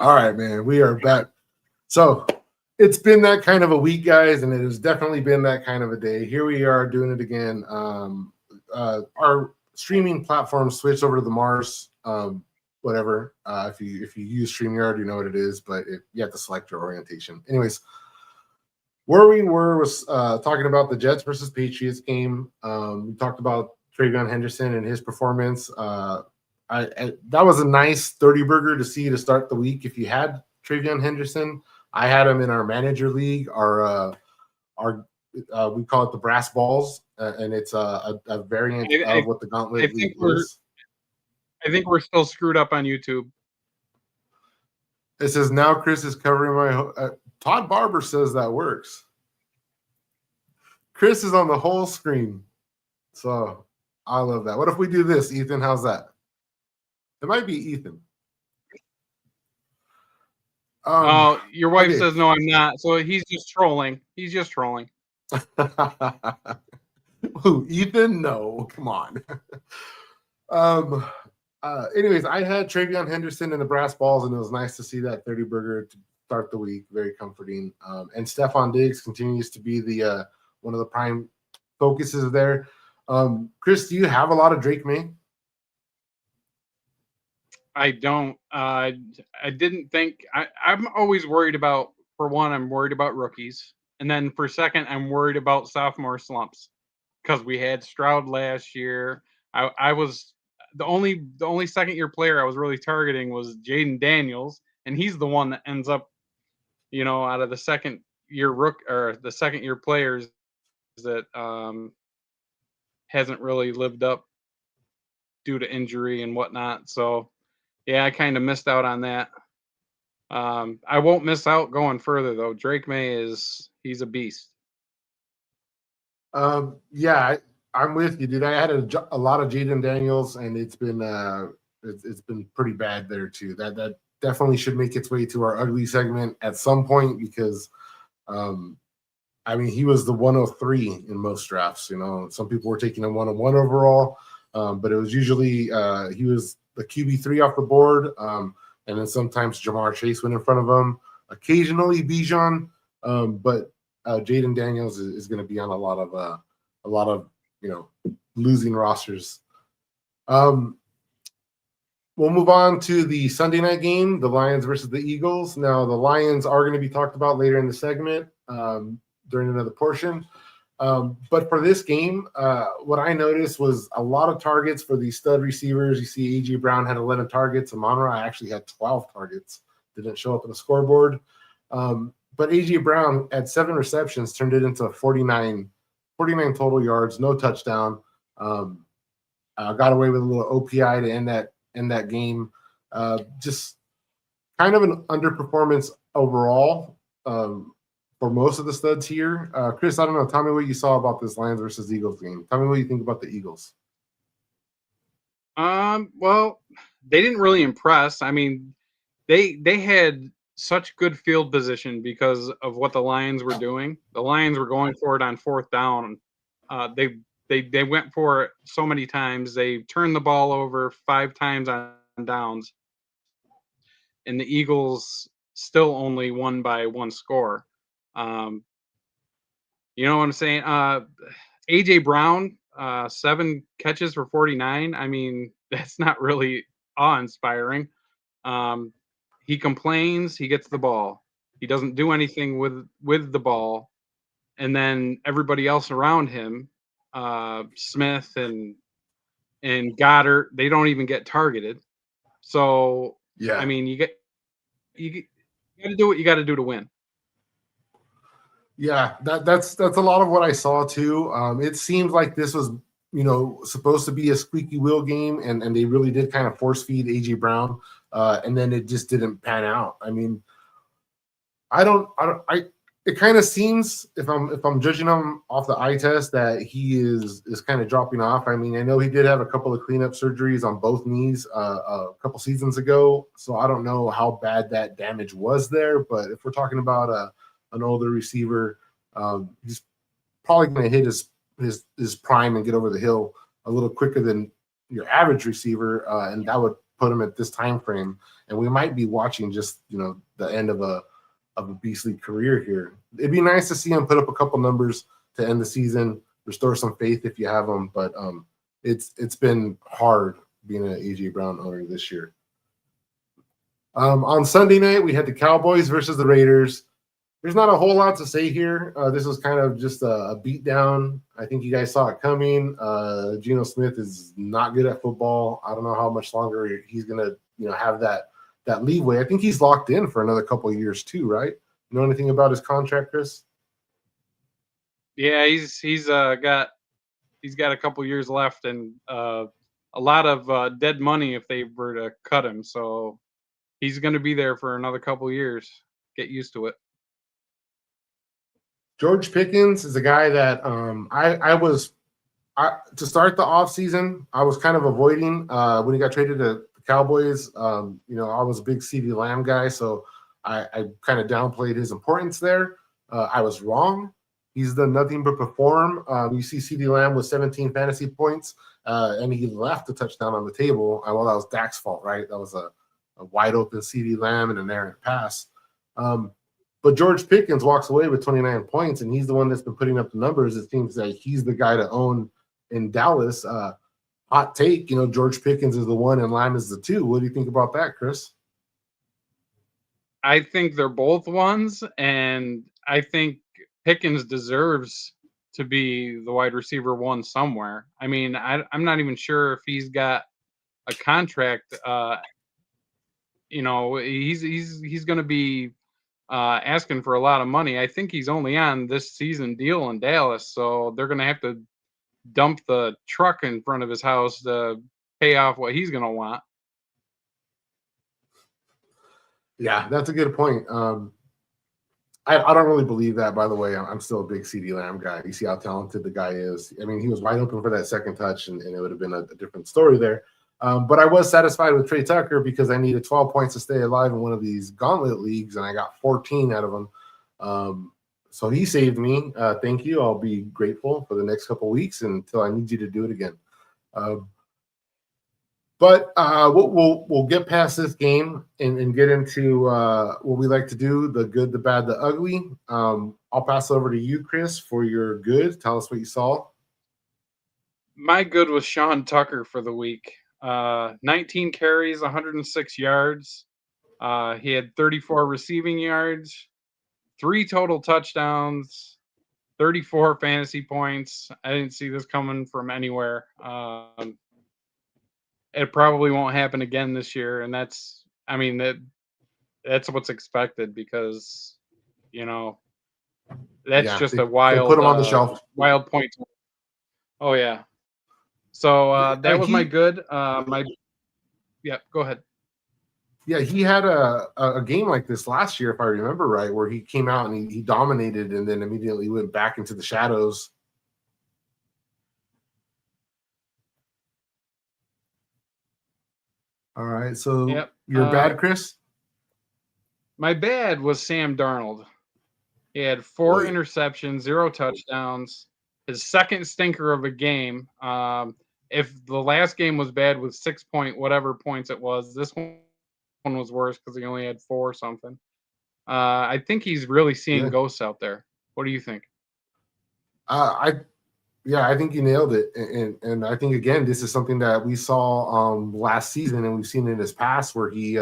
All right, man. We are back. So it's been that kind of a week, guys, and it has definitely been that kind of a day. Here we are doing it again. Our streaming platform switched over to the Mars, whatever. If you use StreamYard, you know what it is, but you have to select your orientation. Anyways, where we were was talking about the Jets versus Patriots game. We talked about Travion Henderson and his performance. That was a nice 30 burger to see to start the week. If you had Travion Henderson, I had him in our manager league. Our we call it the brass balls, and it's a variant of what the gauntlet league is. I think we're still screwed up on YouTube. It says now Chris is covering my. Todd Barber says that works. Chris is on the whole screen, so I love that. What if we do this, Ethan? How's that? It might be Ethan. Your wife says no, I'm not. So he's just trolling. He's just trolling. Who, Ethan? No, come on. Anyways, I had Travion Henderson in the brass balls, and it was nice to see that 30 burger to start the week. Very comforting. And Stephon Diggs continues to be the one of the prime focuses there. Chris, do you have a lot of Drake May? I don't. I didn't think. I'm always worried about. For one, I'm worried about rookies, and then for second, I'm worried about sophomore slumps because we had Stroud last year. I was the only second year player I was really targeting was Jaden Daniels, and he's the one that ends up, out of the second year or the second year players that hasn't really lived up due to injury and whatnot. So. Yeah, I kind of missed out on that. I won't miss out going further though. Drake May he's a beast. Yeah, I'm with you, dude. I had a lot of Jaden Daniels, and it's been pretty bad there too. That definitely should make its way to our ugly segment at some point because, he was the 103 in most drafts. Some people were taking him 101 overall, but it was usually he was the QB3 off the board, and then sometimes Jamar Chase went in front of him. Occasionally Bijan, but Jaden Daniels is going to be on a lot of losing rosters. We'll move on to the Sunday night game, the Lions versus the Eagles. Now the Lions are going to be talked about later in the segment during another portion. But for this game, what I noticed was a lot of targets for these stud receivers. You see A.J. Brown had 11 targets. Amon-Ra actually had 12 targets. Didn't show up on the scoreboard. But A.J. Brown at 7 receptions turned it into 49 total yards, no touchdown. Got away with a little OPI to end that game. Just kind of an underperformance overall. For most of the studs here. Chris, I don't know. Tell me what you saw about this Lions versus Eagles game. Tell me what you think about the Eagles. Well, they didn't really impress. They had such good field position because of what the Lions were doing. The Lions were going for it on fourth down. They went for it so many times. They turned the ball over 5 times on downs. And the Eagles still only won by 1 score. You know what I'm saying? A.J. Brown, 7 catches for 49. That's not really awe-inspiring. He complains, he gets the ball. He doesn't do anything with the ball. And then everybody else around him, Smith and Goddard, they don't even get targeted. So, yeah. You got to do what you got to do to win. Yeah, that's a lot of what I saw too. It seems like this was, supposed to be a squeaky wheel game, and they really did kind of force feed A.J. Brown, and then it just didn't pan out. It kind of seems if I'm judging him off the eye test that he is kind of dropping off. I know he did have a couple of cleanup surgeries on both knees a couple seasons ago, so I don't know how bad that damage was there. But if we're talking about an older receiver, he's probably going to hit his prime and get over the hill a little quicker than your average receiver, and that would put him at this time frame, and we might be watching just the end of a beastly career here. It'd be nice to see him put up a couple numbers to end the season, restore some faith if you have him, but it's been hard being an AJ Brown owner this year. On Sunday night, we had the Cowboys versus the Raiders. There's not a whole lot to say here. This was kind of just a beatdown. I think you guys saw it coming. Geno Smith is not good at football. I don't know how much longer he's gonna, have that leeway. I think he's locked in for another couple of years too, right? You know anything about his contract, Chris? Yeah, he's got a couple years left, and a lot of dead money if they were to cut him. So he's going to be there for another couple years. Get used to it. George Pickens is a guy that to start the offseason, I was kind of avoiding when he got traded to the Cowboys. I was a big CeeDee Lamb guy, so I kind of downplayed his importance there. I was wrong. He's done nothing but perform. You see CeeDee Lamb with 17 fantasy points, and he left the touchdown on the table. Well, that was Dak's fault, right? That was a wide open CeeDee Lamb and an errant pass. But George Pickens walks away with 29 points, and he's the one that's been putting up the numbers. It seems like he's the guy to own in Dallas. Hot take, George Pickens is the one and Lamb is the two. What do you think about that, Chris? I think they're both ones, and I think Pickens deserves to be the wide receiver one somewhere. I mean, I'm not even sure if he's got a contract. He's going to be asking for a lot of money. I think he's only on this season deal in Dallas, so they're going to have to dump the truck in front of his house to pay off what he's going to want. Yeah, that's a good point. I don't really believe that, by the way. I'm still a big CeeDee Lamb guy. You see how talented the guy is. I mean, he was wide open for that second touch, and it would have been a different story there. But I was satisfied with Trey Tucker because I needed 12 points to stay alive in one of these gauntlet leagues, and I got 14 out of them. So he saved me. Thank you. I'll be grateful for the next couple of weeks until I need you to do it again. But we'll get past this game and get into what we like to do, the good, the bad, the ugly. I'll pass it over to you, Chris, for your good. Tell us what you saw. My good was Sean Tucker for the week. 19 carries, 106 yards. He had 34 receiving yards, 3 total touchdowns, 34 fantasy points. I didn't see this coming from anywhere. It probably won't happen again this year, and that's what's expected because that's just a wild put him on the shelf. Wild point. Oh yeah. So that was my good. Yeah, go ahead. Yeah, he had a game like this last year, if I remember right, where he came out and he dominated and then immediately went back into the shadows. All right, so yep. You're bad, Chris? My bad was Sam Darnold. He had 4 interceptions, 0 touchdowns. His second stinker of a game. If the last game was bad with 6 point whatever points it was, this one was worse because he only had 4 something. I think he's really seeing ghosts out there. What do you think? I think you nailed it, and I think again this is something that we saw last season, and we've seen in his past where he,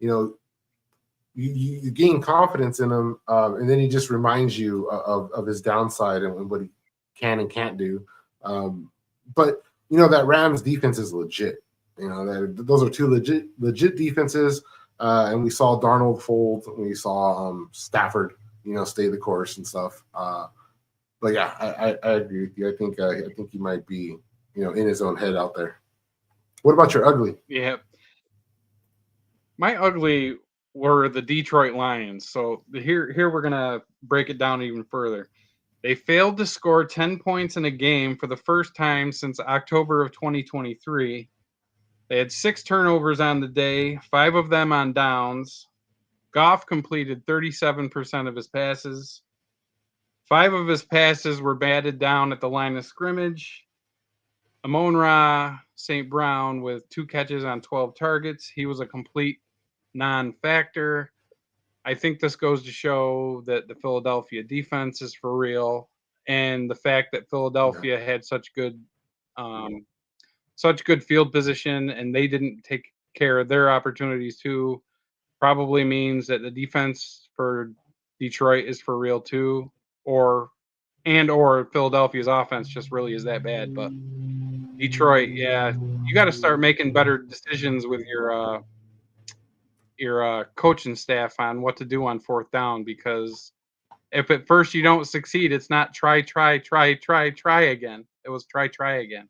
you gain confidence in him, and then he just reminds you of his downside and what he can and can't do. But that Rams defense is legit. Those are 2 legit defenses, and we saw Darnold fold, and we saw Stafford, stay the course and stuff. But yeah, I agree with you. I think he might be, in his own head out there. What about your ugly? Yeah, my ugly were the Detroit Lions. So here we're gonna break it down even further. They failed to score 10 points in a game for the first time since October of 2023. They had 6 turnovers on the day, 5 of them on downs. Goff completed 37% of his passes. 5 of his passes were batted down at the line of scrimmage. Amon-Ra St. Brown with 2 catches on 12 targets. He was a complete non-factor. I think this goes to show that the Philadelphia defense is for real, and the fact that Philadelphia had such good field position and they didn't take care of their opportunities too probably means that the defense for Detroit is for real too, or Philadelphia's offense just really is that bad. But Detroit, yeah, you got to start making better decisions with your coaching staff on what to do on 4th down, because if at first you don't succeed, it's not try again. It was try again.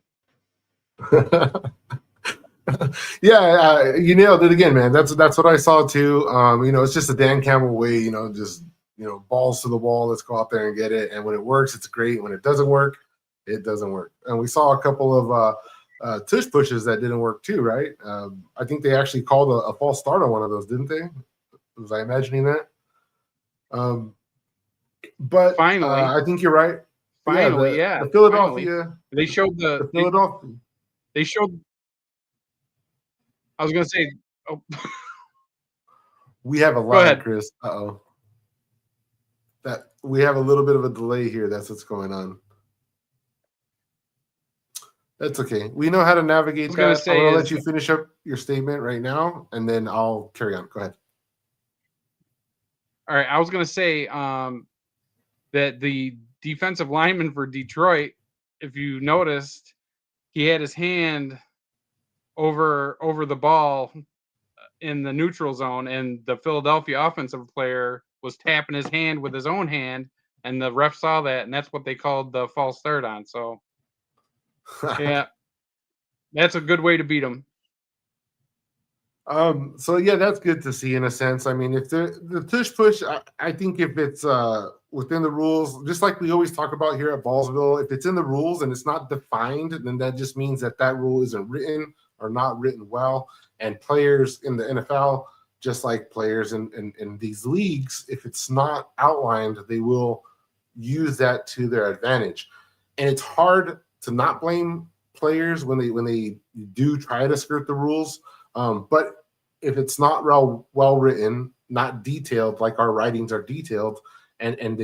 Yeah, you nailed it again, man. That's what I saw too. It's just a Dan Campbell way. Just balls to the wall. Let's go out there and get it. And when it works, it's great. When it doesn't work, it doesn't work. And we saw a couple of tush pushes that didn't work too, right? I think they actually called a false start on one of those, didn't they? Was I imagining that? But finally, I think you're right. Finally, the Philadelphia. Finally. They showed the Philadelphia. They showed. I was going to say. Oh. We have a lag, Chris. Uh-oh. That we have a little bit of a delay here. That's what's going on. That's okay. We know how to navigate that. I'm going to let you finish up your statement right now, and then I'll carry on. Go ahead. All right. I was going to say that the defensive lineman for Detroit, if you noticed, he had his hand over the ball in the neutral zone, and the Philadelphia offensive player was tapping his hand with his own hand, and the ref saw that, and that's what they called the false start on. So, yeah, that's a good way to beat them. So yeah, that's good to see in a sense. I mean, if the tush push, I think if it's within the rules, just like we always talk about here at Ballsville, if it's in the rules and it's not defined, then that just means that rule isn't written or not written well. And players in the NFL, just like players in these leagues, if it's not outlined, they will use that to their advantage. And it's hard to not blame players when they do try to skirt the rules. But if it's not well written, not detailed like our writings are detailed, and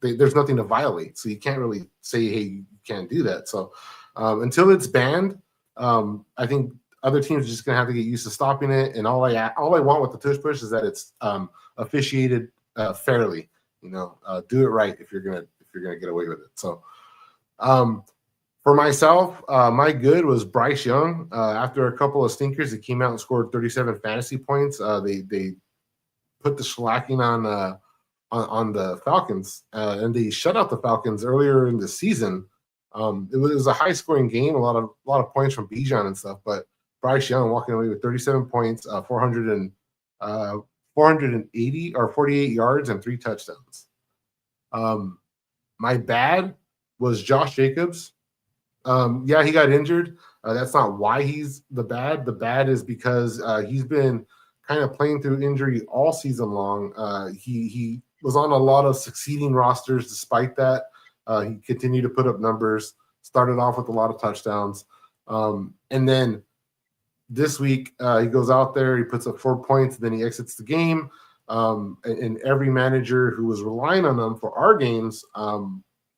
there's nothing to violate, so you can't really say, hey, you can't do that. So until it's banned, I think other teams are just gonna have to get used to stopping it. And all I want with the tush push is that it's officiated fairly. Do it right if you're gonna get away with it. So. For myself, my good was Bryce Young. After a couple of stinkers, he came out and scored 37 fantasy points. They put the shellacking on the Falcons, and they shut out the Falcons earlier in the season. It was a high scoring game, a lot of points from Bijan and stuff. But Bryce Young walking away with 37 points, 480 or 48 yards and 3 touchdowns. My bad was Josh Jacobs. Yeah, he got injured. That's not why he's the bad. The bad is because he's been kind of playing through injury all season long. He was on a lot of succeeding rosters. Despite that, he continued to put up numbers. Started off with a lot of touchdowns, and then this week he goes out there. He puts up 4 points. And then he exits the game. And every manager who was relying on him for our games,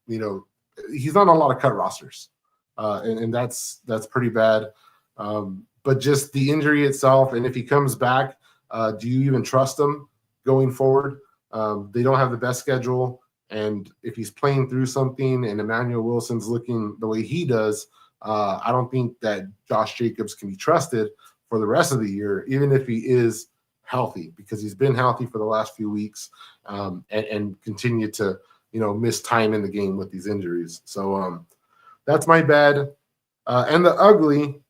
he's on a lot of cut rosters. And that's pretty bad. But just the injury itself, and if he comes back, do you even trust him going forward? They don't have the best schedule, and if he's playing through something and Emmanuel Wilson's looking the way he does, I don't think that Josh Jacobs can be trusted for the rest of the year, even if he is healthy, because he's been healthy for the last few weeks, and continued to miss time in the game with these injuries. So that's my bad. And the ugly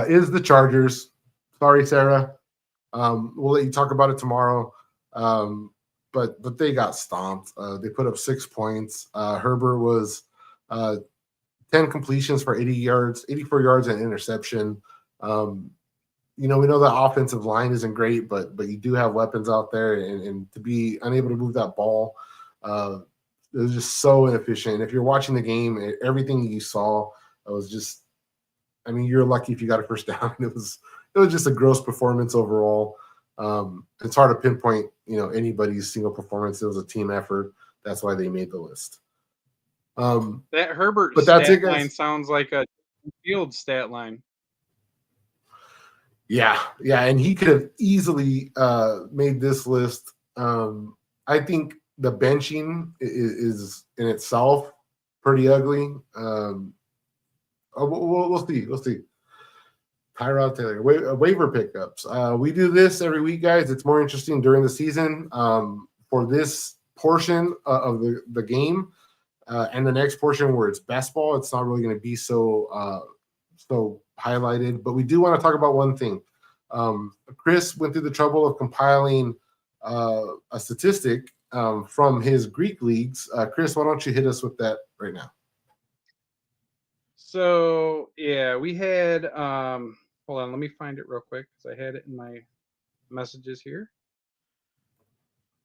is the Chargers. Sorry, Sarah. We'll let you talk about it tomorrow. But they got stomped. They put up 6 points. Herbert was 10 completions for 84 yards and interception. We know the offensive line isn't great, but you do have weapons out there, and to be unable to move that ball, it was just so inefficient. If you're watching the game, everything you saw It was just, I mean, you're lucky if you got a first down. It was just a gross performance overall. It's hard to pinpoint, anybody's single performance. It was a team effort. That's why they made the list. That Herbert but that's it, stat line guys. sounds like a field stat line. Yeah, and he could have easily made this list. I think the benching is in itself pretty ugly. We'll see. Tyrod Taylor, waiver pickups. We do this every week, guys. It's more interesting during the season. For this portion of the game and the next portion where it's best ball, it's not really going to be so highlighted. But we do want to talk about one thing. Chris went through the trouble of compiling a statistic from his Greek leagues. Chris, why don't you hit us with that right now? So yeah, we had hold on, let me find it real quick because I had it in my messages here.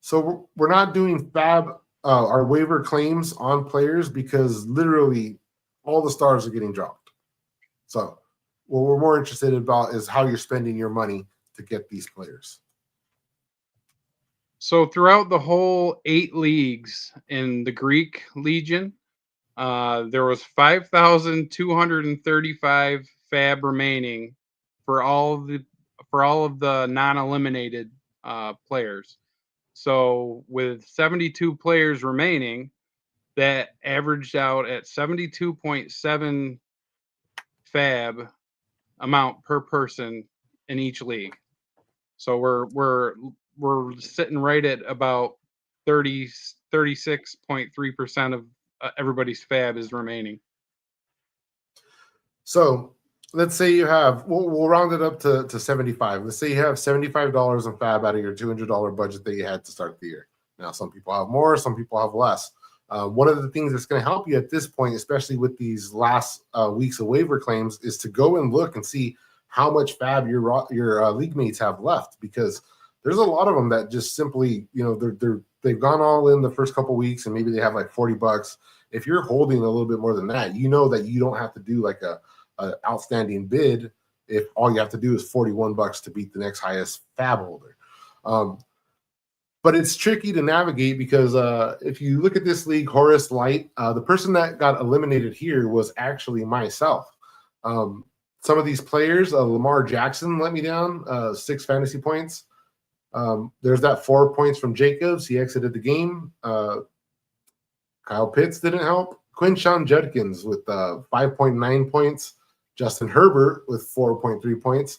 So we're not doing fab our waiver claims on players because literally all the stars are getting dropped. So what we're more interested about is how you're spending your money to get these players. So throughout the whole 8 leagues in the Greek Legion, there was 5,235 fab remaining for all of the non-eliminated players. So with 72 players remaining, that averaged out at 72.7 fab amount per person in each league. So we're sitting right at about 36.3% of everybody's fab is remaining. So let's say you have, we'll round it up to 75. Let's say you have $75 in fab out of your $200 budget that you had to start the year. Now, some people have more, some people have less. One of the things that's going to help you at this point, especially with these last weeks of waiver claims, is to go and look and see how much fab your league mates have left, because there's a lot of them that just simply, they've gone all in the first couple weeks and maybe they have like $40. If you're holding a little bit more than that, you know that you don't have to do like a outstanding bid if all you have to do is $41 to beat the next highest fab holder. But it's tricky to navigate because if you look at this league, Horace Light, the person that got eliminated here was actually myself. Some of these players, Lamar Jackson let me down, 6 fantasy points. There's that 4 points from Jacobs. He exited the game. Kyle Pitts didn't help. Quinshon Judkins with 5.9 points. Justin Herbert with 4.3 points.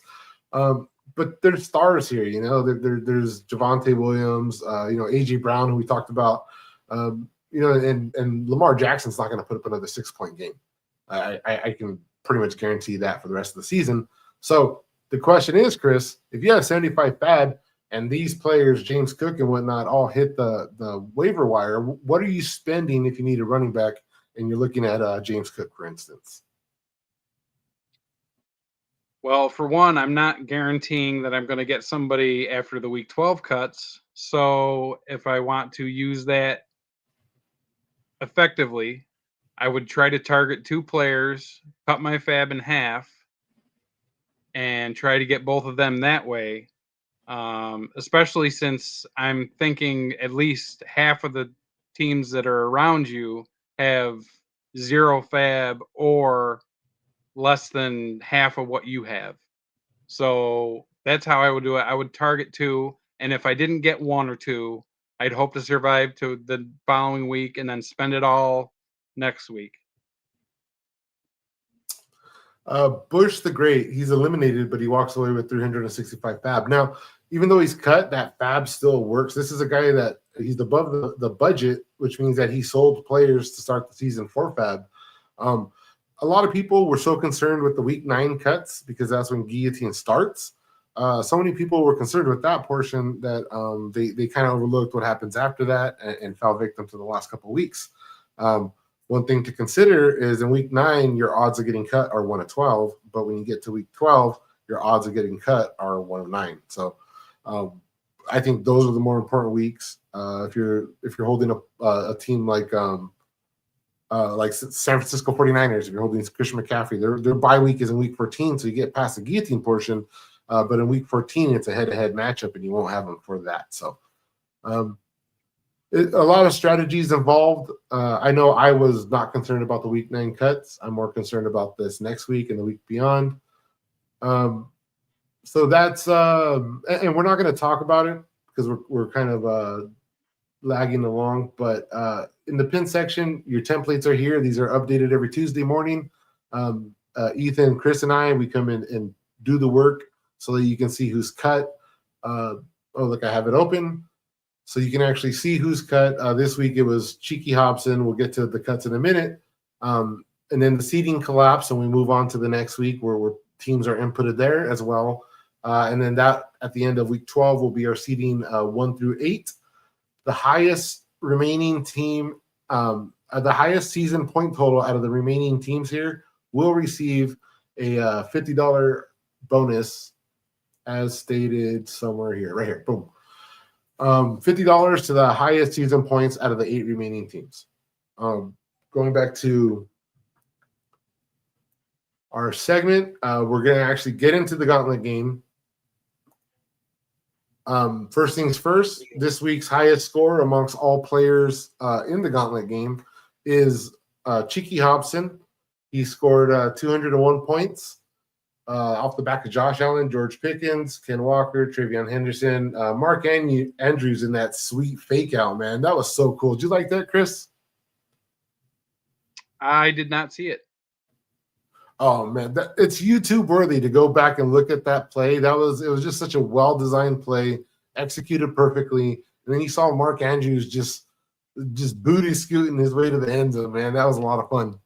But there's stars here, there's Javonte Williams, A.J. Brown, who we talked about, and Lamar Jackson's not going to put up another 6-point game. I can pretty much guarantee that for the rest of the season. So the question is, Chris, if you have 75 fab and these players, James Cook and whatnot, all hit the waiver wire, what are you spending if you need a running back and you're looking at James Cook, for instance? Well, for one, I'm not guaranteeing that I'm going to get somebody after the week 12 cuts. So if I want to use that effectively, I would try to target 2 players, cut my fab in half, and try to get both of them that way. Especially since I'm thinking at least half of the teams that are around you have 0 fab or less than half of what you have. So that's how I would do it. I would target 2, and if I didn't get 1 or 2, I'd hope to survive to the following week and then spend it all next week. Bush the Great, he's eliminated, but he walks away with 365 fab. Now, even though he's cut, that fab still works. This is a guy that he's above the budget, which means that he sold players to start the season for fab. A lot of people were so concerned with the week 9 cuts because that's when guillotine starts. So many people were concerned with that portion that they kind of overlooked what happens after that and fell victim to the last couple of weeks. One thing to consider is in week 9, your odds of getting cut are 1 of 12, but when you get to week 12, your odds of getting cut are 1 of 9. So I think those are the more important weeks. If you're holding a team like like San Francisco 49ers, if you're holding Christian McCaffrey, their bye week is in week 14, so you get past the guillotine portion. But in week 14, it's a head-to-head matchup, and you won't have them for that. So a lot of strategies involved. I know I was not concerned about the week 9 cuts. I'm more concerned about this next week and the week beyond. So that's and we're not going to talk about it because we're kind of lagging along. But in the pin section, your templates are here. These are updated every Tuesday morning. Ethan, Chris, and I, we come in and do the work so that you can see who's cut. Oh, look, I have it open. So you can actually see who's cut. This week it was Cheeky Hobson. We'll get to the cuts in a minute. And then the seating collapse, and we move on to the next week where teams are inputted there as well. And then that at the end of week 12 will be our seating 1 through 8. The highest remaining team, the highest season point total out of the remaining teams here will receive a $50 bonus as stated somewhere here, right here. Boom. $50 to the highest season points out of the 8 remaining teams. Going back to our segment, we're going to actually get into the gauntlet game. First things first, this week's highest score amongst all players in the gauntlet game is Cheeky Hobson. He scored 201 points off the back of Josh Allen, George Pickens, Ken Walker, Travion Henderson, Mark Andrews in that sweet fake out, man. That was so cool. Did you like that, Chris? I did not see it. Oh man, it's YouTube worthy to go back and look at that play. It was just such a well-designed play, executed perfectly. And then you saw Mark Andrews just booty scooting his way to the end zone, man. That was a lot of fun.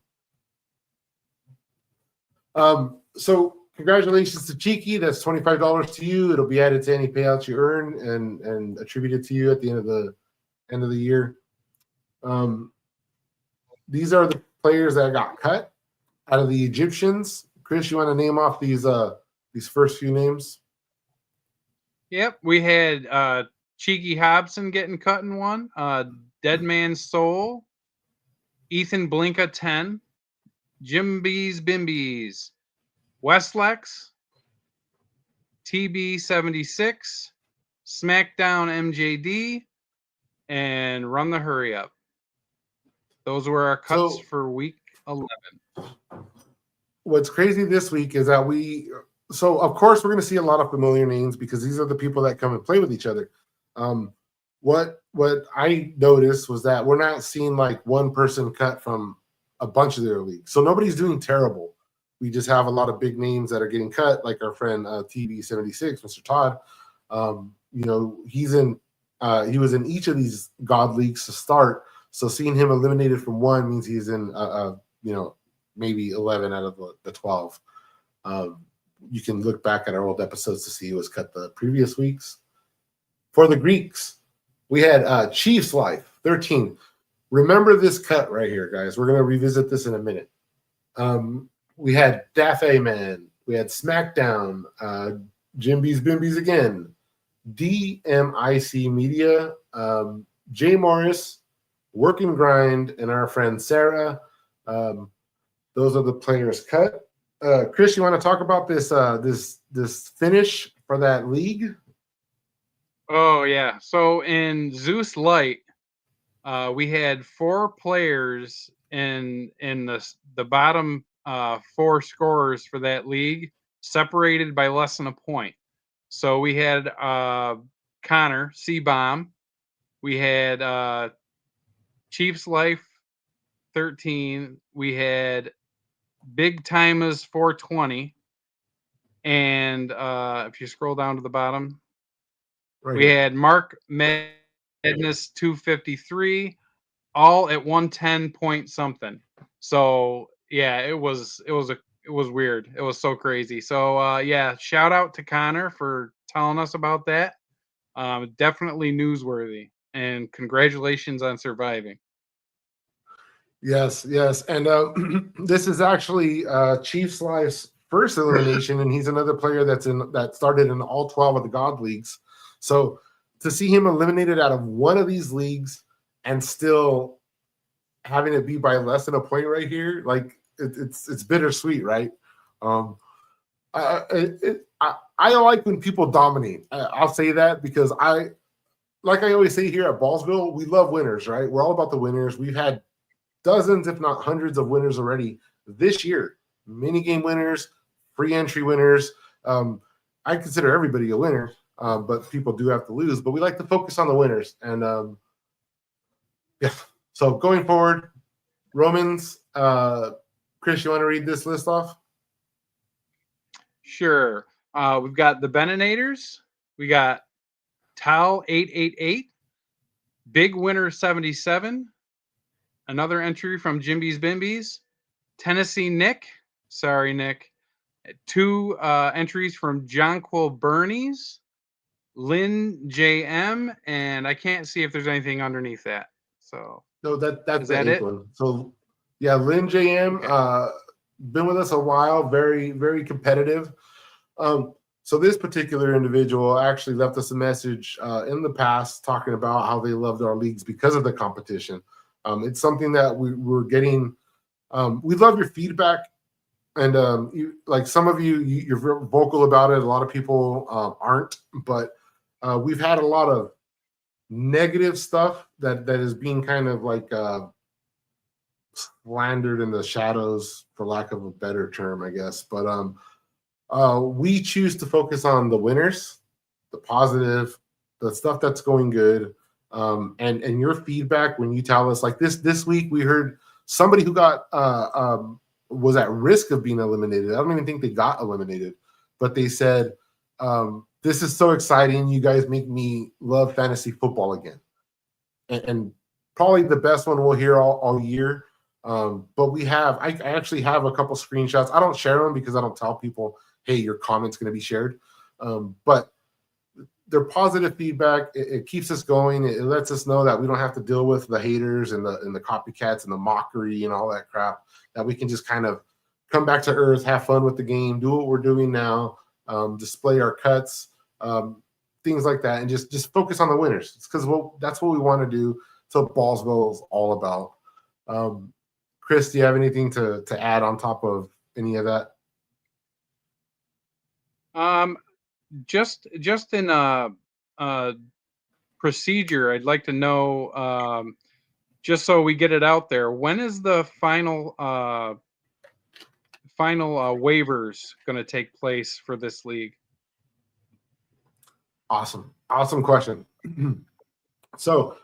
So congratulations to Cheeky. That's $25 to you. It'll be added to any payouts you earn and attributed to you at the end of the year. These are the players that got cut out of the Egyptians. Chris, you want to name off these first few names? Yep, we had Cheeky Hobson getting cut in one, Dead Man's Soul, Ethan Blinka 10, Jim B's Bimbies, Westlex, TB76, SmackDown MJD, and Run the Hurry Up. Those were our cuts for week 11. What's crazy this week is that of course we're going to see a lot of familiar names because these are the people that come and play with each other. What I noticed was that we're not seeing like one person cut from a bunch of their leagues. So nobody's doing terrible. We just have a lot of big names that are getting cut, like our friend TB76, Mr. Todd. He was in each of these God leagues to start. So seeing him eliminated from one means he's in maybe 11 out of the 12. You can look back at our old episodes to see who was cut the previous weeks. For the Greeks, we had Chiefs Life 13. Remember this cut right here, guys. We're going to revisit this in a minute. We had Daffy Man. We had SmackDown. Jimby's Bimbies again. DMIC Media. Jay Morris. Work and Grind. And our friend Sarah. Those are the players cut. Chris, you want to talk about this finish for that league? Oh yeah. So in Zeus Light, we had 4 players in the bottom 4 scorers for that league, separated by less than a point. So we had Connor C-Bomb, we had Chiefs Life 13, we had Big Timers 420, and if you scroll down to the bottom, right, we had Mark Madness 253, all at 110 point something. So yeah, it was weird. It was so crazy. So yeah, shout out to Connor for telling us about that. Definitely newsworthy, and congratulations on surviving. Yes, and this is actually Chiefs Life's first elimination, and he's another player that started in all 12 of the God leagues. So to see him eliminated out of one of these leagues and still having it be by less than a point right here, like it's bittersweet, right? Um, I like when people dominate. I'll say that because like I always say here at Ballsville, we love winners, right? We're all about the winners. We've had dozens, if not hundreds, of winners already this year. Mini game winners, free entry winners. I consider everybody a winner, but people do have to lose. But we like to focus on the winners. And yeah, so going forward, Romans, Chris, you want to read this list off? Sure. We've got the Benninators. We got Tau 888, Big Winner 77, another entry from Jimby's Bimbies, Tennessee Nick. Sorry, Nick. 2 entries from Jonquil Bernies, Lynn JM, and I can't see if there's anything underneath that. So No, that's the that 8th it? one. So yeah, Lynn JM, Okay. been with us a while, very, very competitive. So this particular individual actually left us a message in the past talking about how they loved our leagues because of the competition. It's something that we're getting. We love your feedback, and like some of you're vocal about it. A lot of people aren't, but we've had a lot of negative stuff that is being kind of like slandered in the shadows, for lack of a better term, I guess. But we choose to focus on the winners, the positive, the stuff that's going good, and your feedback when you tell us. Like this week, we heard somebody who got was at risk of being eliminated. I don't even think they got eliminated, but they said, "This is so exciting! You guys make me love fantasy football again." And probably the best one we'll hear all year. But I actually have a couple screenshots. I don't share them because I don't tell people, hey, your comment's going to be shared. But their positive feedback, it keeps us going. It lets us know that we don't have to deal with the haters and the copycats and the mockery and all that crap, that we can just kind of come back to earth, have fun with the game, do what we're doing now, display our cuts, things like that, and just focus on the winners. It's because that's what we want to do. So Ballsville is all about. Chris, do you have anything to add on top of any of that? Just in procedure, I'd like to know, just so we get it out there, when is the final waivers going to take place for this league? Awesome question. So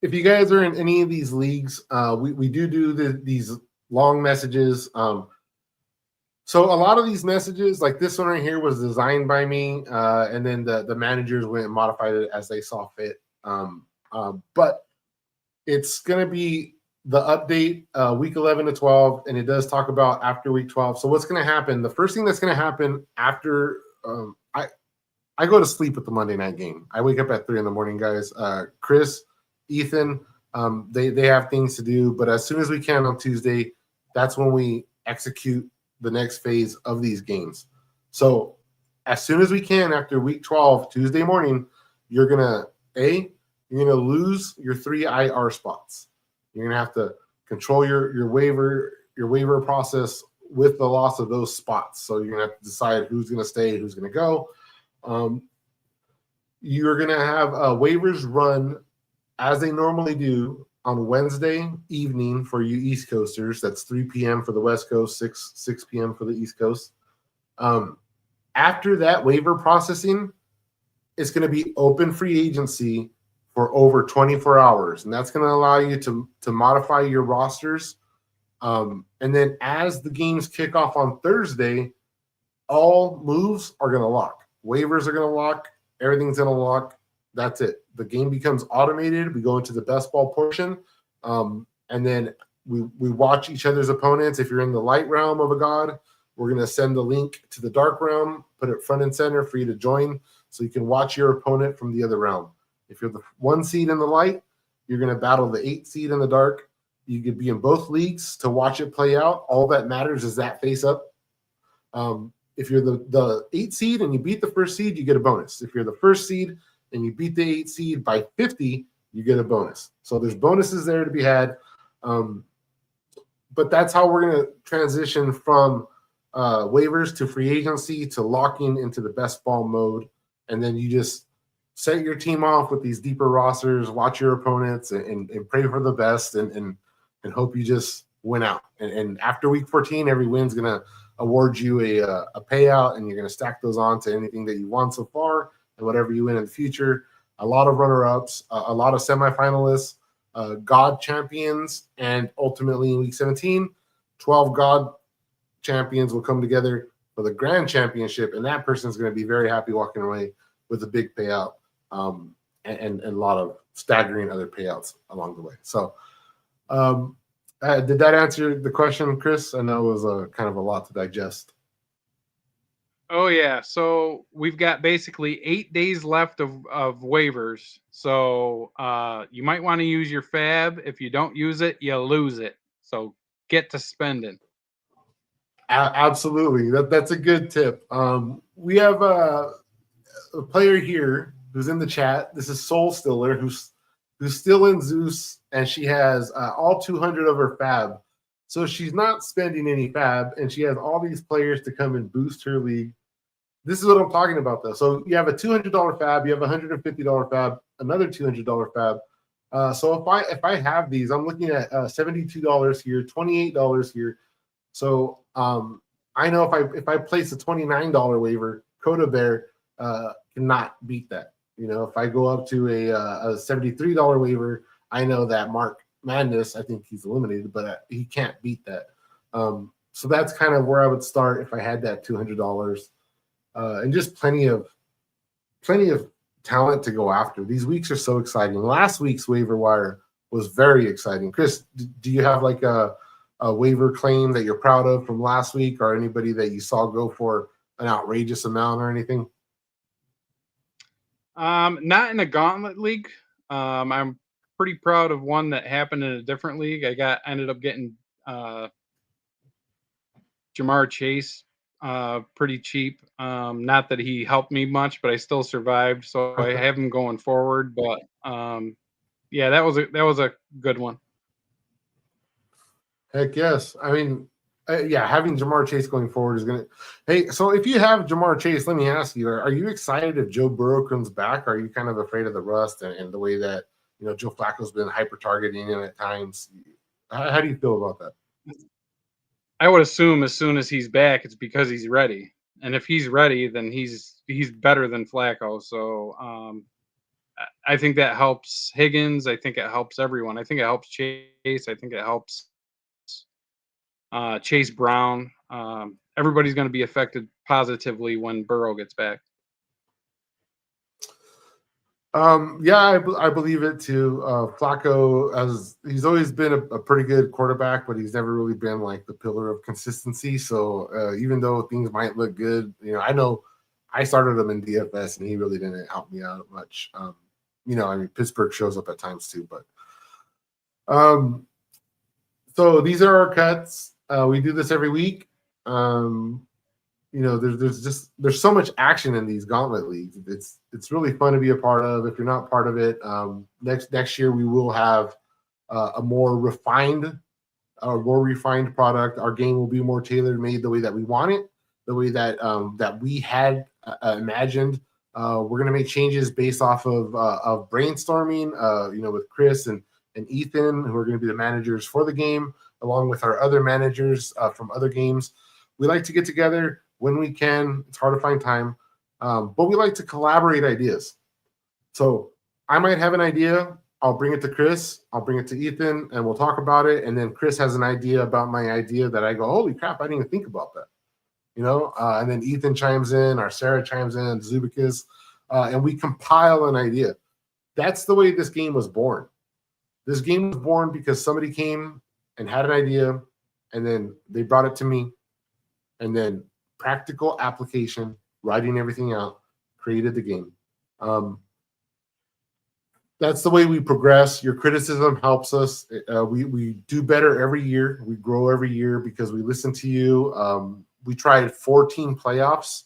if you guys are in any of these leagues, we do these long messages. So a lot of these messages, like this one right here, was designed by me, and then the managers went and modified it as they saw fit. But it's going to be the update week 11 to 12, and it does talk about after week 12. So what's going to happen? The first thing that's going to happen after I go to sleep with the Monday night game. I wake up at 3 a.m, guys. Chris, Ethan, they have things to do, but as soon as we can on Tuesday, that's when we execute the next phase of these games. So as soon as we can after week 12, Tuesday morning, you're gonna lose your 3 IR spots. You're gonna have to control your waiver process with the loss of those spots. So you're gonna have to decide who's gonna stay, who's gonna go. You're gonna have waivers run as they normally do on Wednesday evening for you East Coasters. That's 3 p.m. for the West Coast, 6 p.m. for the East Coast. After that waiver processing, it's going to be open free agency for over 24 hours. And that's going to allow you to modify your rosters. And then as the games kick off on Thursday, all moves are going to lock. Waivers are going to lock. Everything's going to lock. That's it. The game becomes automated. We go into the best ball portion, and then we watch each other's opponents. If you're in the light realm of a god, we're going to send the link to the dark realm, put it front and center for you to join, so you can watch your opponent from the other realm. If you're the 1 seed in the light, you're going to battle the 8 seed in the dark. You could be in both leagues to watch it play out. All that matters is that face up. If you're the 8 seed and you beat the 1st seed, you get a bonus. If you're the 1st seed and you beat the 8 seed by 50, you get a bonus. So there's bonuses there to be had. But that's how we're going to transition from waivers to free agency to locking into the best ball mode. And then you just set your team off with these deeper rosters, watch your opponents, and pray for the best, and hope you just win out. And after week 14, every win's going to award you a payout, and you're going to stack those on to anything that you won so far and whatever you win in the future. A lot of runner-ups, a lot of semifinalists, God champions, and ultimately in week 17, 12 God champions will come together for the grand championship, and that person's going to be very happy walking away with a big payout, and a lot of staggering other payouts along the way. So did that answer the question, Chris? I know it was kind of a lot to digest. Oh yeah, so we've got basically 8 days left of waivers. So you might want to use your fab. If you don't use it, you lose it. So get to spending. Absolutely, that's a good tip. We have a player here who's in the chat. This is Soul Stiller, who's still in Zeus, and she has all 200 of her fab. So she's not spending any fab, and she has all these players to come and boost her league. This is what I'm talking about, though. So you have a $200 fab, you have a $150 fab, another $200 fab. So if I have these, I'm looking at $72 here, $28 here. So I know if I place a $29 waiver, Coda Bear cannot beat that. You know, if I go up to a $73 waiver, I know that Mark Madness, I think he's eliminated, but he can't beat that. So that's kind of where I would start if I had that $200. And just plenty of talent to go after. These weeks are so exciting. Last week's waiver wire was very exciting. Chris, do you have like a waiver claim that you're proud of from last week, or anybody that you saw go for an outrageous amount or anything? Not in a gauntlet league. I'm pretty proud of one that happened in a different league. I ended up getting Jamar Chase pretty cheap. Not that he helped me much, but I still survived, so I have him going forward. But yeah, that was a good one. Heck yes. I mean, yeah, having Jamar Chase going forward is going to. Hey, so if you have Jamar Chase, let me ask you: are you excited if Joe Burrow comes back? Or are you kind of afraid of the rust and the way that Joe Flacco's been hyper targeting him at times? How do you feel about that? I would assume as soon as he's back, it's because he's ready. And if he's ready, then he's better than Flacco. So I think that helps Higgins. I think it helps everyone. I think it helps Chase. I think it helps Chase Brown. Everybody's going to be affected positively when Burrow gets back. Yeah, I believe it too. Flacco, as he's always been a pretty good quarterback, but he's never really been like the pillar of consistency. So even though things might look good, I know I started him in DFS and he really didn't help me out much. I mean, Pittsburgh shows up at times too, but so these are our cuts. We do this every week. There's so much action in these gauntlet leagues. It's really fun to be a part of. If you're not part of it, next year we will have a more refined product. Our game will be more tailor made the way that we want it, the way that that we had imagined. We're gonna make changes based off of brainstorming. With Chris and Ethan, who are going to be the managers for the game, along with our other managers from other games. We like to get together when we can. It's hard to find time, but we like to collaborate ideas. So I might have an idea. I'll bring it to Chris. I'll bring it to Ethan, and we'll talk about it. And then Chris has an idea about my idea that I go, holy crap, I didn't even think about that. And then Ethan chimes in, or Sarah chimes in, Zubicus, and we compile an idea. That's the way this game was born. This game was born because somebody came and had an idea, and then they brought it to me, and then practical application, writing everything out, created the game. That's the way we progress. Your criticism helps us. We do better every year. We grow every year because we listen to you. We tried 14 playoffs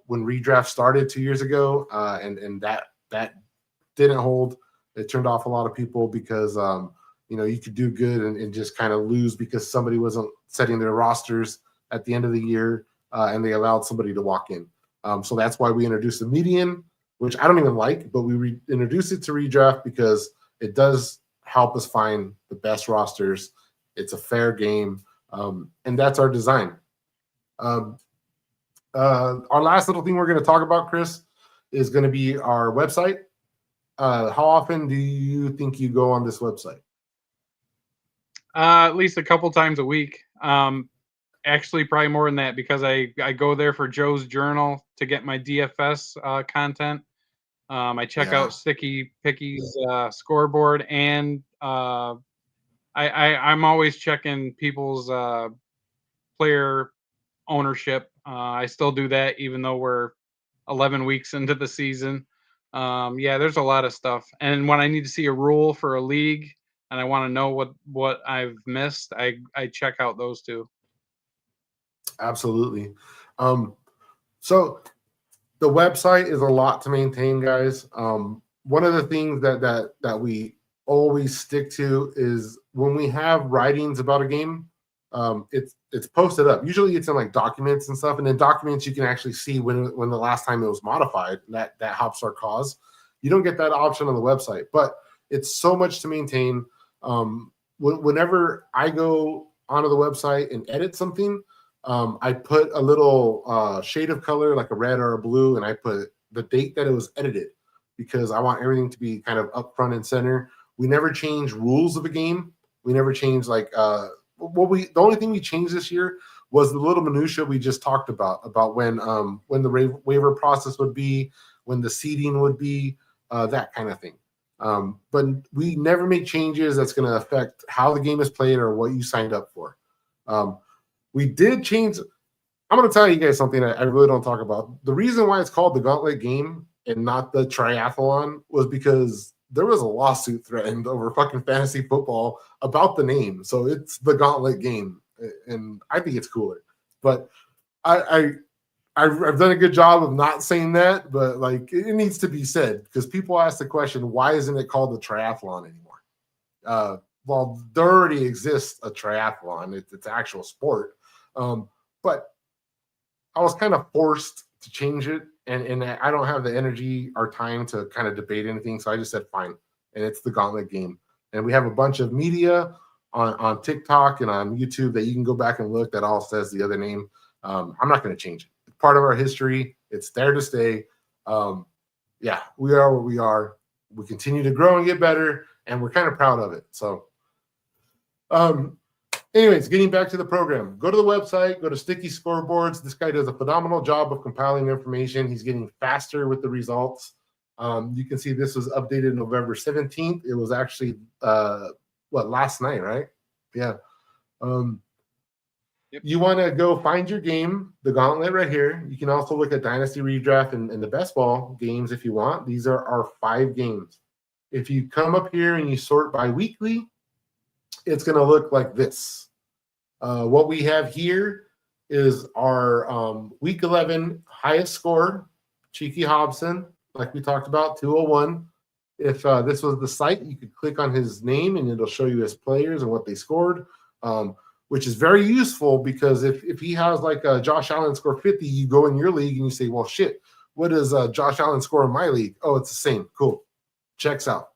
when redraft started 2 years ago, and that didn't hold. It turned off a lot of people because you could do good and just kind of lose because somebody wasn't setting their rosters at the end of the year and they allowed somebody to walk in. So that's why we introduced the median, which I don't even like, but we introduced it to redraft because it does help us find the best rosters. It's a fair game, and that's our design. Our last little thing we're going to talk about, Chris, is going to be our website. How often do you think you go on this website? At least a couple times a week. Actually, probably more than that because I go there for Joe's Journal to get my DFS content. I check out Sticky Picky's scoreboard, and I'm always checking people's player ownership. I still do that even though we're 11 weeks into the season. Yeah, there's a lot of stuff. And when I need to see a rule for a league and I want to know what I've missed, I check out those two. Absolutely. So the website is a lot to maintain, guys. One of the things that we always stick to is when we have writings about a game, it's posted up. Usually it's in like documents and stuff, and in documents you can actually see when the last time it was modified. That helps our cause. You don't get that option on the website, but it's so much to maintain. Whenever I go onto the website and edit something, I put a little shade of color, like a red or a blue, and I put the date that it was edited because I want everything to be kind of up front and center. We never change rules of a game. We never change like the only thing we changed this year was the little minutia we just talked about when the waiver process would be, when the seeding would be, that kind of thing. But we never make changes that's going to affect how the game is played or what you signed up for. We did change. I'm going to tell you guys something I really don't talk about. The reason why it's called the Gauntlet Game and not the Triathlon was because there was a lawsuit threatened over fucking fantasy football about the name. So it's the Gauntlet Game, and I think it's cooler. But I've done a good job of not saying that, but like it needs to be said because people ask the question, why isn't it called the triathlon anymore? Well, there already exists a triathlon. It's actual sport. But I was kind of forced to change it, and I don't have the energy or time to kind of debate anything, so I just said fine, and it's the Gauntlet Game. And we have a bunch of media on TikTok and on YouTube that you can go back and look that all says the other name. I'm not going to change it. It's part of our history. It's there to stay. Yeah, we are where we are. We continue to grow and get better, and we're kind of proud of it. So, anyways, getting back to the program, go to the website, go to Sticky Scoreboards. This guy does a phenomenal job of compiling information. He's getting faster with the results. You can see this was updated November 17th. It was actually, last night, right? Yeah. Yep. You want to go find your game, the Gauntlet right here. You can also look at Dynasty Redraft and the Best Ball games if you want. These are our 5 games. If you come up here and you sort by weekly, it's going to look like this. What we have here is our week 11 highest score, Cheeky Hobson, like we talked about, 201. If this was the site, you could click on his name and it'll show you his players and what they scored, which is very useful because if he has like Josh Allen score 50, you go in your league and you say, well, shit, what does Josh Allen score in my league? Oh, it's the same. Cool. Checks out,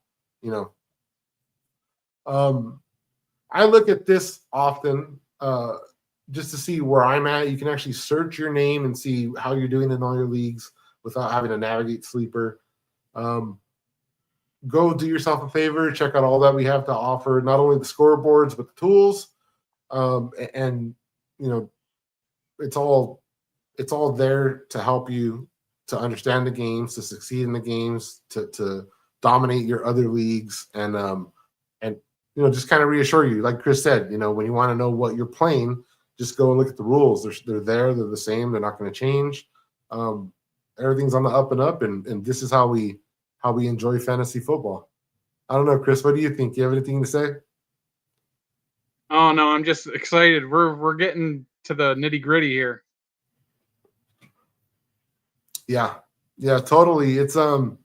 I look at this often just to see where I'm at. You can actually search your name and see how you're doing in all your leagues without having to navigate Sleeper. Go do yourself a favor. Check out all that we have to offer, not only the scoreboards, but the tools. And it's all there to help you to understand the games, to succeed in the games, to dominate your other leagues, and just kind of reassure you, like Chris said, when you want to know what you're playing, just go and look at the rules. They're there. They're the same. They're not going to change. Everything's on the up and up, and this is how we enjoy fantasy football. I don't know, Chris, what do you think? Do you have anything to say? Oh no, I'm just excited. We're getting to the nitty-gritty here. Yeah, totally. It's a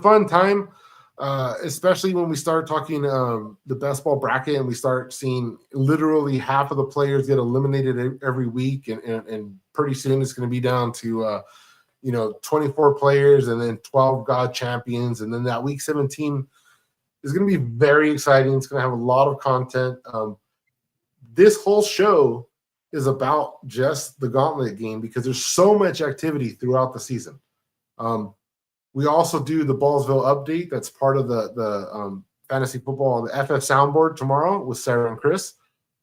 fun time. especially when we start talking the best ball bracket and we start seeing literally half of the players get eliminated every week, and pretty soon it's going to be down to 24 players and then 12 God champions, and then that week 17 is going to be very exciting. It's going to have a lot of content. This whole show is about just the gauntlet game because there's so much activity throughout the season. We also do the Ballsville update. That's part of the fantasy football, the FF soundboard tomorrow with Sarah and Chris.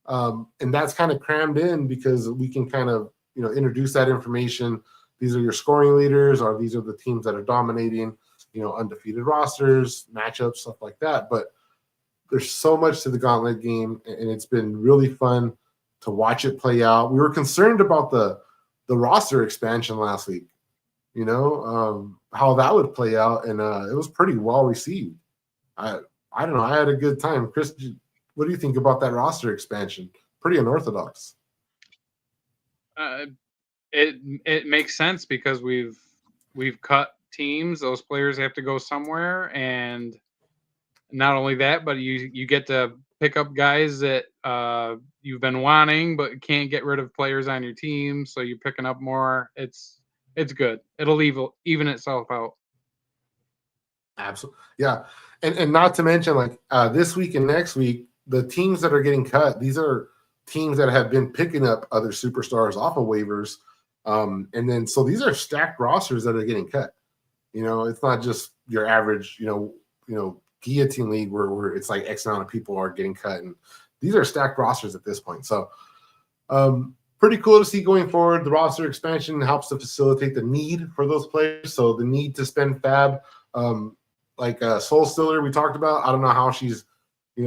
And that's kind of crammed in because we can kind of, introduce that information. These are your scoring leaders, or these are the teams that are dominating, undefeated rosters, matchups, stuff like that. But there's so much to the gauntlet game, and it's been really fun to watch it play out. We were concerned about the roster expansion last week, how that would play out, and it was pretty well received. I don't know. I had a good time. Chris, what do you think about that roster expansion? Pretty unorthodox. It makes sense because we've cut teams. Those players have to go somewhere, and not only that, but you get to pick up guys that you've been wanting, but can't get rid of players on your team. So you're picking up more. It's good. It'll even itself out. Absolutely, yeah. And not to mention, like this week and next week, the teams that are getting cut, these are teams that have been picking up other superstars off of waivers. And then so these are stacked rosters that are getting cut. It's not just your average, guillotine league where it's like X amount of people are getting cut, and these are stacked rosters at this point. So pretty cool to see going forward. The roster expansion helps to facilitate the need for those players. So the need to spend fab, like Soul Stiller we talked about. I don't know how she's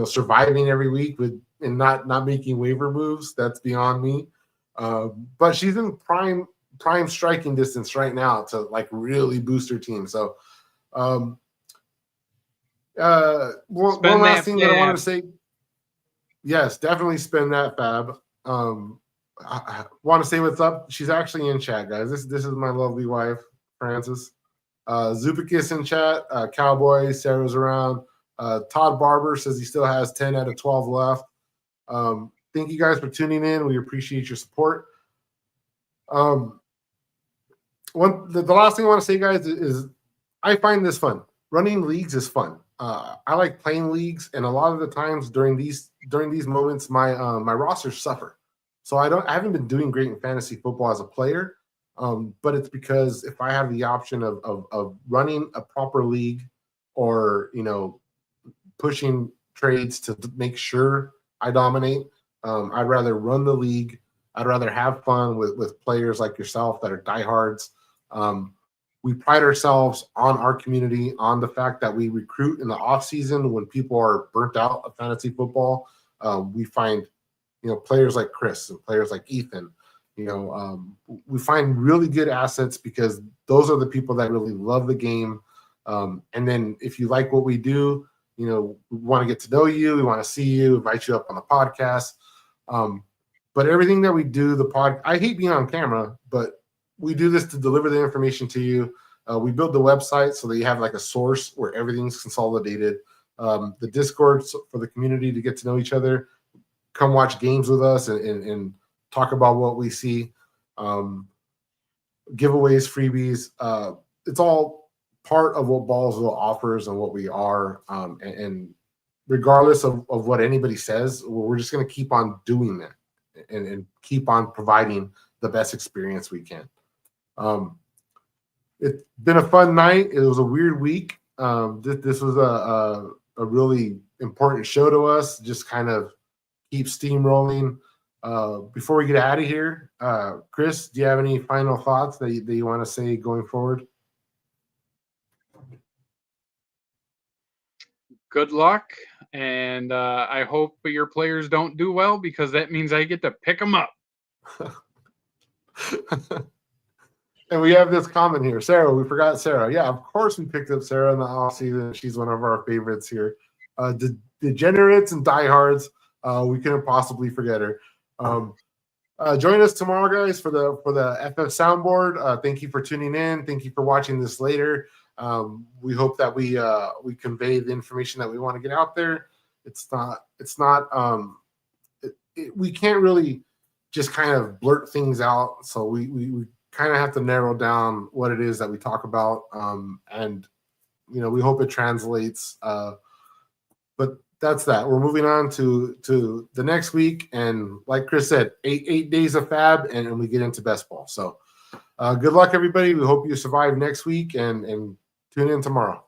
surviving every week and not making waiver moves. That's beyond me. But she's in prime striking distance right now to like really boost her team. So one last thing that I wanted to say. Yes, definitely spend that fab. I want to say what's up. She's actually in chat, guys. This is my lovely wife, Francis. Zupicus in chat. Cowboy, Sarah's around. Todd Barber says he still has 10 out of 12 left. Thank you guys for tuning in. We appreciate your support. The last thing I want to say, guys, is I find this fun. Running leagues is fun. I like playing leagues, and a lot of the times during these moments, my rosters suffer. So I haven't been doing great in fantasy football as a player, but it's because if I have the option of running a proper league, or pushing trades to make sure I dominate, I'd rather run the league. I'd rather have fun with players like yourself that are diehards. We pride ourselves on our community, on the fact that we recruit in the off season when people are burnt out of fantasy football. We find, players like Chris and players like Ethan. We find really good assets because those are the people that really love the game. And then if you like what we do, we want to get to know you. We want to see you, invite you up on the podcast. But everything that we do, I hate being on camera, but we do this to deliver the information to you. We build the website so that you have like a source where everything's consolidated. The Discord for the community to get to know each other. Come watch games with us and talk about what we see. Giveaways, freebies. It's all part of what Ballsville offers and what we are. And regardless of what anybody says, we're just going to keep on doing that and keep on providing the best experience we can. It's been a fun night. It was a weird week. This was a really important show to us. Just kind of keep steamrolling. Before we get out of here, Chris, do you have any final thoughts that you want to say going forward? Good luck, and I hope your players don't do well because that means I get to pick them up. And we have this comment here. Sarah, we forgot Sarah. Yeah, of course we picked up Sarah in the offseason. She's one of our favorites here. Degenerates and diehards, we couldn't possibly forget her. Join us tomorrow, guys, for the FF soundboard. Thank you for tuning in. Thank you for watching this later. We hope that we convey the information that we want to get out there. We can't really just kind of blurt things out. So we kind of have to narrow down what it is that we talk about. And we hope it translates. But that's that. We're moving on to the next week, and like Chris said, eight days of fab, and we get into best ball. So good luck, everybody. We hope you survive next week, and tune in tomorrow.